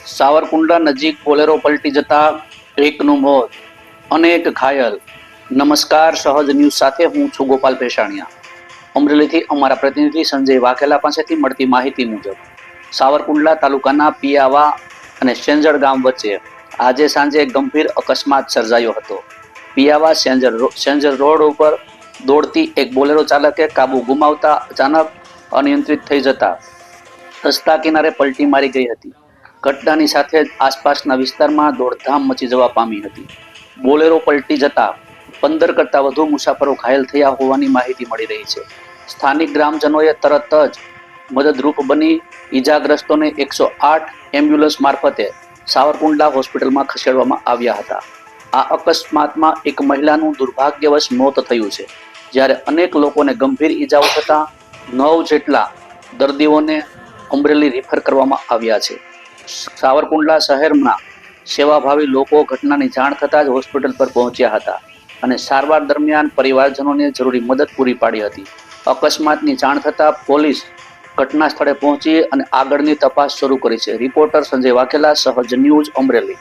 સાવરકુંડલા નજીક બોલેરો પલટી જતા એકનું મોત, અનેક ઘાયલ। નમસ્કાર, સહજ ન્યૂઝ સાથે હું છું ગોપાલ પેશાણીયા। અમરેલીથી અમારા પ્રતિનિધિ સંજય વાઘેલા પાસેથી મળતી માહિતી મુજબ સાવરકુંડલા તાલુકાના પિયાવા અને સેંજળ ગામ વચ્ચે આજે સાંજે ગંભીર અકસ્માત સર્જાયો હતો। પિયાવા સેંજળ રોડ ઉપર દોડતી એક બોલેરો ચાલકે કાબુ ગુમાવતા અચાનક અનિયંત્રિત થઈ જતા રસ્તા કિનારે પલટી મારી ગઈ હતી। ઘટનાની સાથે જ આસપાસના વિસ્તારમાં દોડધામ મચી જવા પામી હતી। બોલેરો પલટી જતા 15 કરતા વધુ મુસાફરો ઘાયલ થયા હોવાની માહિતી મળી રહી છે। સ્થાનિક ગ્રામજનોએ તરત જ મદદરૂપ બની ઈજાગ્રસ્તોને 108 એમ્બ્યુલન્સ મારફતે સાવરકુંડલા હોસ્પિટલમાં ખસેડવામાં આવ્યા હતા। આ અકસ્માતમાં એક મહિલાનું દુર્ભાગ્યવશ મોત થયું છે, જ્યારે અનેક લોકોને ગંભીર ઈજાઓ થતા 9 જેટલા દર્દીઓને અમરેલી રિફર કરવામાં આવ્યા છે। સાવરકુંડલા શહેરના સેવાભાવી લોકો ઘટનાની જાણ થતાં જ હોસ્પિટલ પર પહોંચ્યા હતા અને સારવાર દરમિયાન પરિવારજનોને જરૂરી મદદ પૂરી પાડી હતી। અકસ્માતની જાણ થતાં પોલીસ ઘટના સ્થળે પહોંચી અને આગળની તપાસ શરૂ કરી છે। રિપોર્ટર સંજય વાઘેલા, સહજ ન્યૂઝ, અમરેલી।